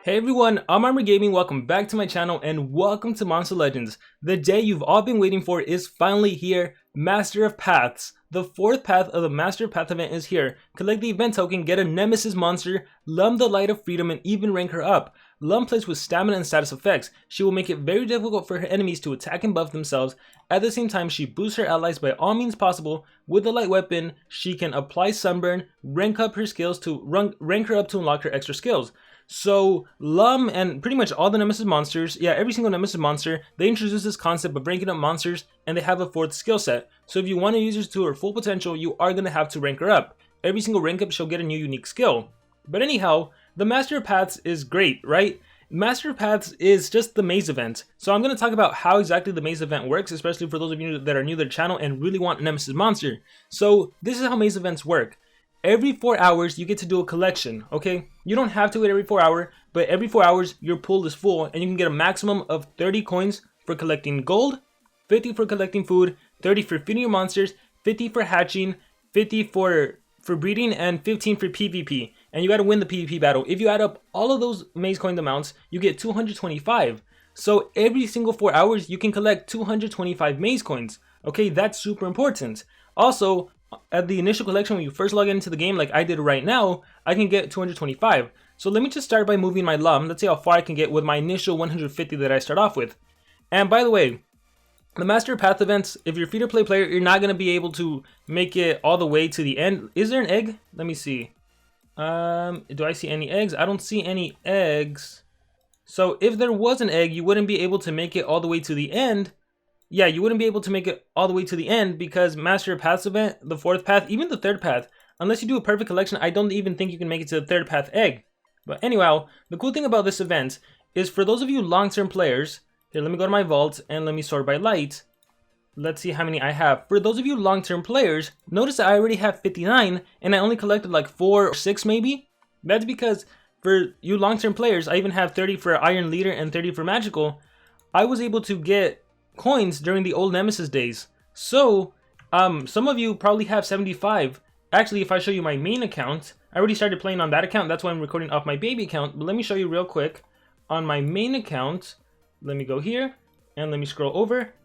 Hey everyone, I'm Armor Gaming, welcome back to my channel and welcome to Monster Legends. The day you've all been waiting for is finally here, Master of Paths. The fourth path of the Master of Path event is here. Collect the event token, get a Nemesis monster, Llum the Light of Freedom, and even rank her up. Llum plays with stamina and status effects. She will make it very difficult for her enemies to attack and buff themselves. At the same time, she boosts her allies by all means possible. With the light weapon, she can apply sunburn, rank up her skills to rank her up to unlock her extra skills. So Llum and pretty much all the Nemesis monsters, every single Nemesis monster, they introduce this concept of ranking up monsters and they have a fourth skill set. So if you want to use her to her full potential, you are going to have to rank her up. Every single rank up she'll get a new unique skill. But anyhow, the Master of Paths is great, right? Master of Paths is just the maze event. So I'm going to talk about how exactly the maze event works, especially for those of you that are new to the channel and really want a Nemesis monster. So this is how maze events work. Every 4 hours, you get to do a collection, okay? You don't have to wait every 4 hours, but every 4 hours, your pool is full, and you can get a maximum of 30 coins for collecting gold, 50 for collecting food, 30 for feeding your monsters, 50 for hatching, 50 for breeding, and 15 for PvP. And you gotta win the PvP battle. If you add up all of those maze coin amounts, you get 225. So every single 4 hours, you can collect 225 maze coins. Okay, that's super important. Also, at the initial collection, when you first log into the game, like I did right now, I can get 225. So let me just start by moving my Llum. Let's see how far I can get with my initial 150 that I start off with. And by the way, the Master of Path events, if you're a free-to-play player, you're not going to be able to make it all the way to the end. Is there an egg? Let me see. Do I see any eggs? I don't see any eggs. So if there was an egg, you wouldn't be able to make it all the way to the end. Yeah, you wouldn't be able to make it all the way to the end because Master of Paths event, the fourth path, even the third path, unless you do a perfect collection, I don't even think you can make it to the third path egg. But anyhow, the cool thing about this event is for those of you long-term players, here, let me go to my vault and let me sort by light. Let's see how many I have. For those of you long-term players, notice that I already have 59 and I only collected like 4 or 6 maybe. That's because for you long-term players, I even have 30 for Iron Leader and 30 for Magical. I was able to get coins during the old Nemesis days. So some of you probably have 75. Actually, if I show you my main account, I already started playing on that account. That's why I'm recording off my baby account. But let me show you real quick. On my main account, let me go here and let me scroll over.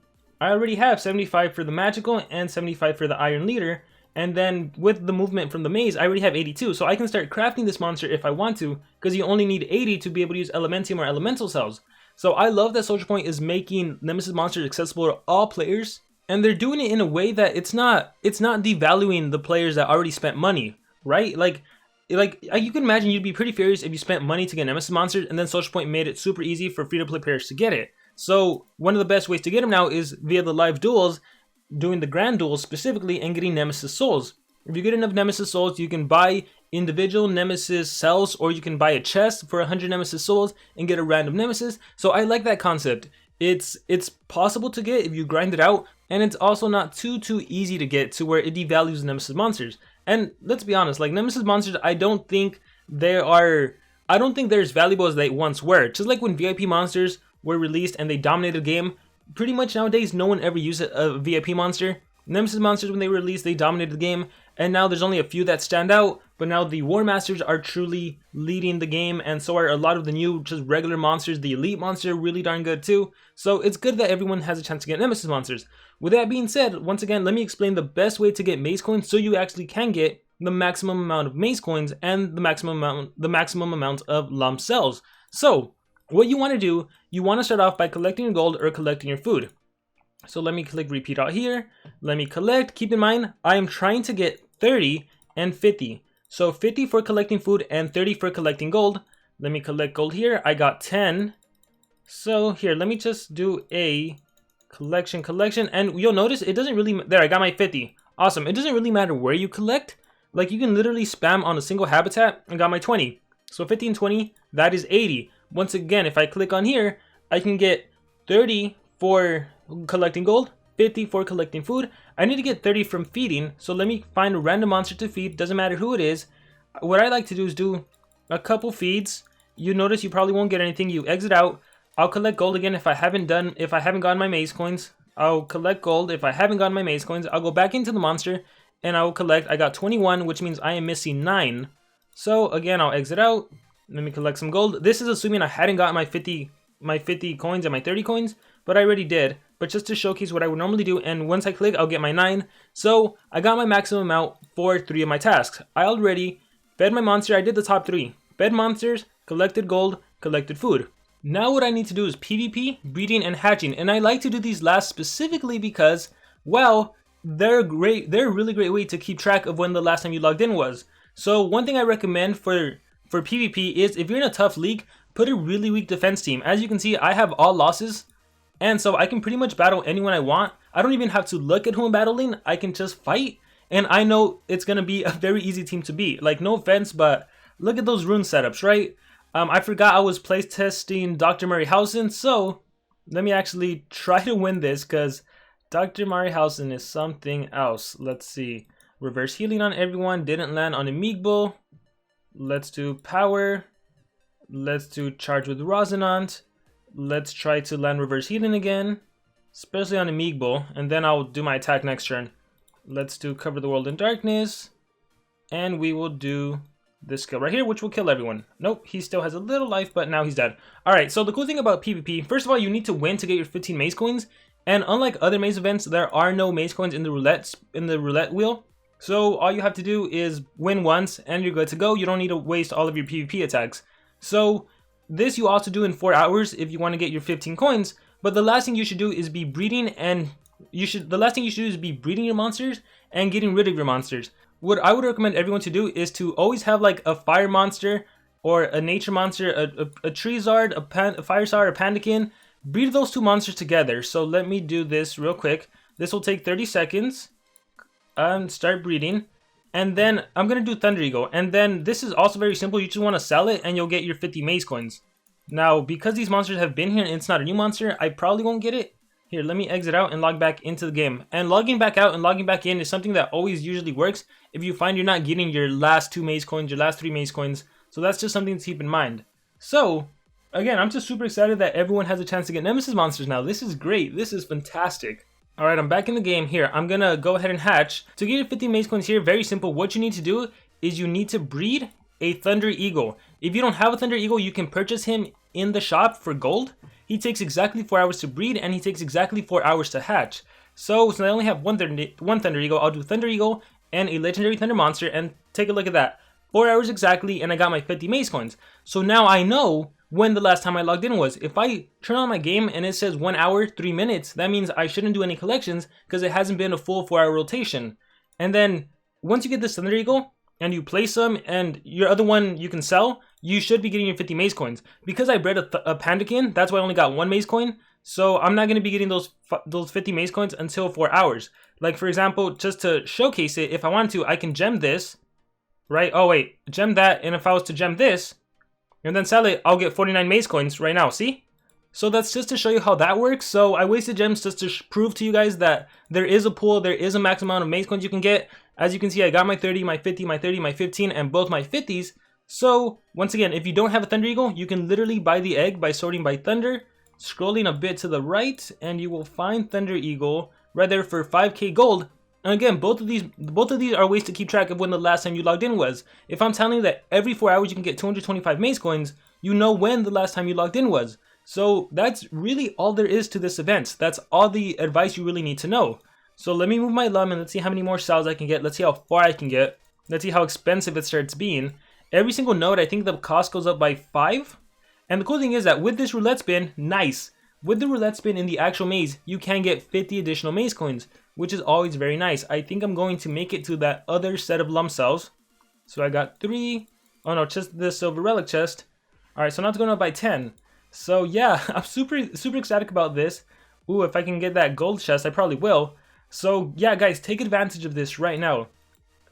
I already have 75 for the Magical and 75 for the Iron Leader. And then with the movement from the maze, I already have 82. So I can start crafting this monster if I want to, because you only need 80 to be able to use Elementium or Elemental Cells. So I love that Social Point is making Nemesis monsters accessible to all players, and they're doing it in a way that it's not devaluing the players that already spent money, right? Like you can imagine you'd be pretty furious if you spent money to get Nemesis monsters and then Social Point made it super easy for free-to-play players to get it. So one of the best ways to get them now is via the live duels, doing the grand duels specifically, and getting Nemesis souls. If you get enough Nemesis souls, you can buy individual Nemesis cells, or you can buy a chest for 100 Nemesis souls and get a random Nemesis. So I like that concept. It's possible to get if you grind it out, and it's also not too easy to get to where it devalues Nemesis monsters. And let's be honest, like Nemesis monsters, I don't think they're as valuable as they once were. Just like when VIP monsters were released and they dominated the game, pretty much nowadays no one ever used a VIP monster. Nemesis monsters, when they were released, they dominated the game, and now there's only a few that stand out, but now the War Masters are truly leading the game, and so are a lot of the new, just regular monsters. The Elite monster, really darn good too, so it's good that everyone has a chance to get Nemesis monsters. With that being said, once again, let me explain the best way to get maze coins so you actually can get the maximum amount of maze coins and the maximum amount of Llum cells. So, what you want to do, you want to start off by collecting your gold or collecting your food. So let me click repeat out here. Let me collect. Keep in mind, I am trying to get 30 and 50. So 50 for collecting food and 30 for collecting gold. Let me collect gold here. I got 10. So here, let me just do a collection. And you'll notice it doesn't really, there, I got my 50. Awesome. It doesn't really matter where you collect. Like you can literally spam on a single habitat and got my 20. So 50 and 20, that is 80. Once again, if I click on here, I can get 30 for collecting gold, 50 for collecting food. I need to get 30 from feeding, so let me find a random monster to feed. Doesn't matter who it is. What I like to do is do a couple feeds. You notice you probably won't get anything. You exit out. I'll collect gold again if I haven't gotten my maze coins. I'll collect gold if I haven't gotten my maze coins. I'll go back into the monster and I will collect. I got 21, which means I am missing 9. So again, I'll exit out. Let me collect some gold. This is assuming I hadn't gotten my 50 coins and my 30 coins, but I already did. But just to showcase what I would normally do, and once I click, I'll get my 9. So I got my maximum amount for 3 of my tasks. I already fed my monster. I did the top 3. Fed monsters, collected gold, collected food. Now what I need to do is PvP, breeding, and hatching. And I like to do these last specifically because, well, they're great. They're a really great way to keep track of when the last time you logged in was. So one thing I recommend for PvP is if you're in a tough league, put a really weak defense team. As you can see, I have all losses, and so I can pretty much battle anyone I want. I don't even have to look at who I'm battling. I can just fight, and I know it's gonna be a very easy team to beat. Like, no offense, but look at those rune setups, right? I forgot I was place testing Dr. Marihausen, so let me actually try to win this because Dr. Marihausen is something else. Let's see. Reverse healing on everyone. Didn't land on Amigbo. Let's do power. Let's do charge with Resonant. Let's try to land reverse healing again, especially on Amigbo, and then I'll do my attack next turn. Let's do cover the world in darkness, and we will do this skill right here, which will kill everyone. Nope, he still has a little life, but now he's dead. Alright, so the cool thing about PvP, first of all, you need to win to get your 15 maze coins, and unlike other maze events, there are no maze coins in the roulette wheel. So all you have to do is win once, and you're good to go. You don't need to waste all of your PvP attacks. So this you also do in 4 hours if you want to get your 15 coins. But the last thing you should do is be breeding, and the last thing you should do is be breeding your monsters and getting rid of your monsters. What I would recommend everyone to do is to always have like a fire monster or a nature monster, a tree zard, a fire zard, a pandakin. Breed those 2 monsters together. So let me do this real quick. This will take 30 seconds. Start breeding, and then I'm gonna do Thunder Eagle, and then this is also very simple. You just want to sell it and you'll get your 50 maze coins. Now because these monsters have been here and it's not a new monster, I probably won't get it. Here, let me exit out and log back into the game. And logging back out and logging back in is something that always usually works if you find you're not getting your last 2 maze coins, your last 3 maze coins. So that's just something to keep in mind. So again, I'm just super excited that everyone has a chance to get Nemesis monsters now. This is great. This is fantastic. Alright, I'm back in the game here. I'm gonna go ahead and hatch. To get your 50 maze coins here, very simple. What you need to do is you need to breed a Thunder Eagle. If you don't have a Thunder Eagle, you can purchase him in the shop for gold. He takes exactly 4 hours to breed, and he takes exactly 4 hours to hatch. So I only have one Thunder Eagle, I'll do Thunder Eagle and a Legendary Thunder Monster, and take a look at that. 4 hours exactly, and I got my 50 maze coins. So now I know when the last time I logged in was. If I turn on my game and it says 1 hour, 3 minutes, that means I shouldn't do any collections because it hasn't been a full 4 hour rotation. And then once you get this Thunder Eagle and you place them and your other one you can sell, you should be getting your 50 maze coins. Because I bred a pandakin, that's why I only got 1 maze coin. So I'm not going to be getting those 50 maze coins until 4 hours. Like for example, just to showcase it, if I wanted to, I can gem this, right? Oh wait, gem that, and if I was to gem this, and then sell it, I'll get 49 maze coins right now, see? So that's just to show you how that works. So I wasted gems just to prove to you guys that there is a pool, there is a max amount of maze coins you can get. As you can see, I got my 30, my 50, my 30, my 15, and both my 50s. So once again, if you don't have a Thunder Eagle, you can literally buy the egg by sorting by Thunder, scrolling a bit to the right, and you will find Thunder Eagle right there for 5k gold. And again, both of these are ways to keep track of when the last time you logged in was. If I'm telling you that every 4 hours you can get 225 maze coins, you know when the last time you logged in was. So that's really all there is to this event. That's all the advice you really need to know. So let me move my Llum and let's see how many more cells I can get. Let's see how far I can get. Let's see how expensive it starts being. Every single node, I think the cost goes up by 5. And the cool thing is that with this roulette spin, nice. With the roulette spin in the actual maze, you can get 50 additional maze coins, which is always very nice. I think I'm going to make it to that other set of Llum cells. So I got 3. Oh no, just the silver relic chest. Alright, so now it's going up by 10. So yeah, I'm super ecstatic about this. Ooh, if I can get that gold chest, I probably will. So yeah, guys, take advantage of this right now.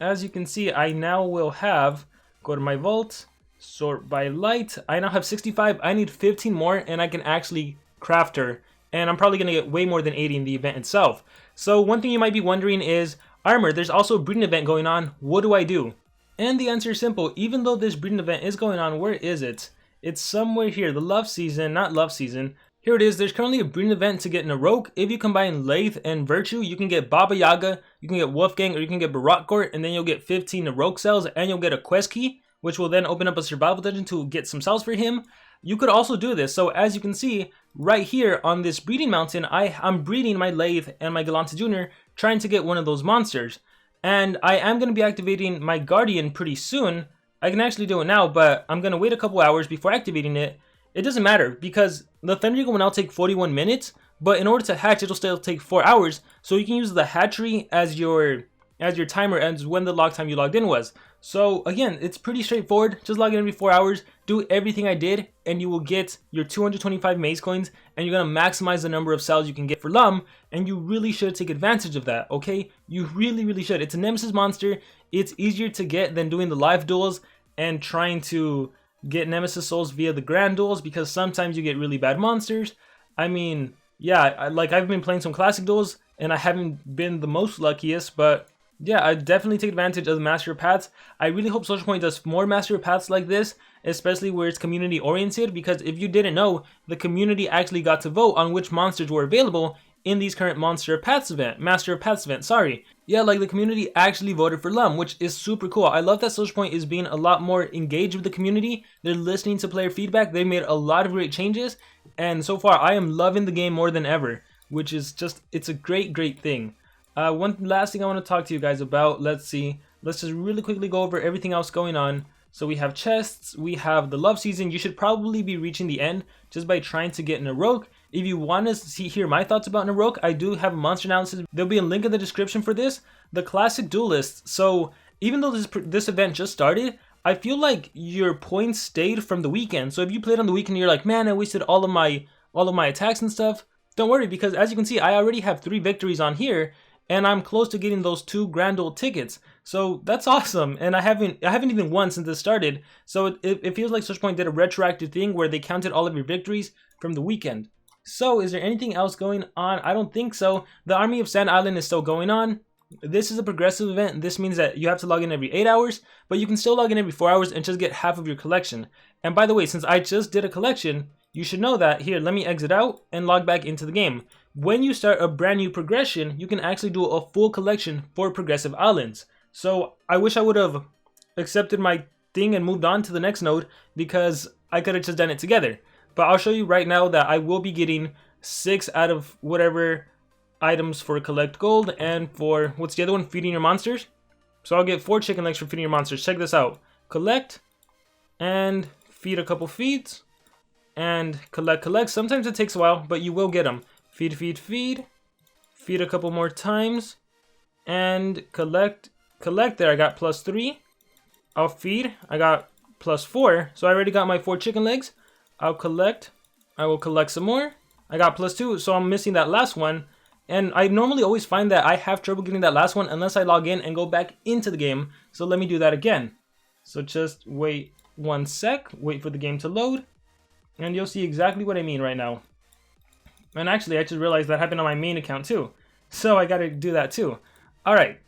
As you can see, I now will have, go to my vault, sort by light. I now have 65. I need 15 more and I can actually craft her. And I'm probably going to get way more than 80 in the event itself. So one thing you might be wondering is, armor, there's also a breeding event going on. What do I do? And the answer is simple. Even though this breeding event is going on, where is it? It's somewhere here. The love season, not love season. Here it is. There's currently a breeding event to get Narok. If you combine Lathe and Virtue, you can get Baba Yaga, you can get Wolfgang, or you can get Barakcourt, and then you'll get 15 Narok cells, and you'll get a quest key, which will then open up a survival dungeon to get some cells for him. You could also do this. So as you can see right here on this breeding mountain, I'm breeding my Lathe and my Galante Jr. trying to get one of those monsters. And I am going to be activating my Guardian pretty soon. I can actually do it now, but I'm going to wait a couple hours before activating it. It doesn't matter because the Thunder Eagle will now take 41 minutes, but in order to hatch, it'll still take 4 hours. So you can use the hatchery as your timer as when the log time you logged in was. So again, it's pretty straightforward. Just log in every 4 hours, do everything I did, and you will get your 225 maze coins, and you're gonna maximize the number of cells you can get for Llum, and you really should take advantage of that, okay? You really should. It's a Nemesis monster. It's easier to get than doing the live duels and trying to get Nemesis souls via the grand duels, because sometimes you get really bad monsters. I mean, yeah, I've been playing some classic duels, and I haven't been the most luckiest, but yeah, I definitely take advantage of the Master of Paths. I really hope Social Point does more Master of Paths like this, especially where it's community oriented, because if you didn't know, the community actually got to vote on which monsters were available in these current Master of Paths event, sorry. Yeah, like the community actually voted for Llum, which is super cool. I love that Social Point is being a lot more engaged with the community. They're listening to player feedback. They made a lot of great changes, and so far I am loving the game more than ever, which is just, it's a great thing. One last thing I want to talk to you guys about, let's just really quickly go over everything else going on. So we have chests, we have the love season. You should probably be reaching the end just by trying to get Narok. If you want to hear my thoughts about Narok, I do have a monster analysis. There'll be a link in the description for this. The classic duelist. So even though this event just started, I feel like your points stayed from the weekend. So if you played on the weekend and you're like, man, I wasted all of my attacks and stuff, don't worry, because as you can see, I already have 3 victories on here. And I'm close to getting those 2 Grand Duel tickets. So that's awesome. And I haven't even won since this started. So it feels like Social Point did a retroactive thing where they counted all of your victories from the weekend. So is there anything else going on? I don't think so. The Army of Sand Island is still going on. This is a progressive event. This means that you have to log in every 8 hours, but you can still log in every 4 hours and just get half of your collection. And by the way, since I just did a collection, you should know that. Here, let me exit out and log back into the game. When you start a brand new progression, you can actually do a full collection for progressive islands. So I wish I would have accepted my thing and moved on to the next node, because I could have just done it together. But I'll show you right now that I will be getting 6 out of whatever items for collect gold, and for, what's the other one, feeding your monsters. So I'll get 4 chicken legs for feeding your monsters. Check this out. Collect and feed a couple feeds and collect. Sometimes it takes a while, but you will get them. Feed a couple more times, and collect. There, I got +3. I'll feed, I got +4, so I already got my 4 chicken legs. I will collect some more. I got +2, so I'm missing that last one, and I normally always find that I have trouble getting that last one unless I log in and go back into the game. So let me do that again. So just wait 1 sec, wait for the game to load, and you'll see exactly what I mean right now. And actually, I just realized that happened on my main account too. So I gotta do that too. Alright,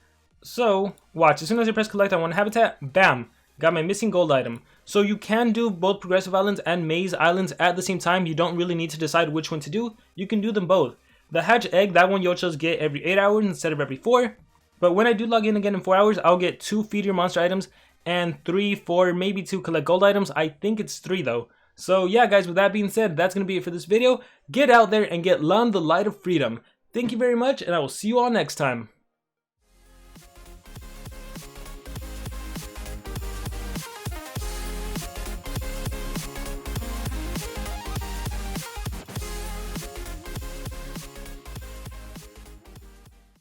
so watch. As soon as I press collect on one habitat, bam, got my missing gold item. So you can do both progressive islands and maze islands at the same time. You don't really need to decide which one to do. You can do them both. The hatch egg, that one you'll just get every 8 hours instead of every 4. But when I do log in again in 4 hours, I'll get 2 feed your monster items and 3, 4, maybe 2 collect gold items. I think it's 3 though. So yeah guys, with that being said, that's going to be it for this video. Get out there and get Llum, the Light of Freedom. Thank you very much, and I will see you all next time.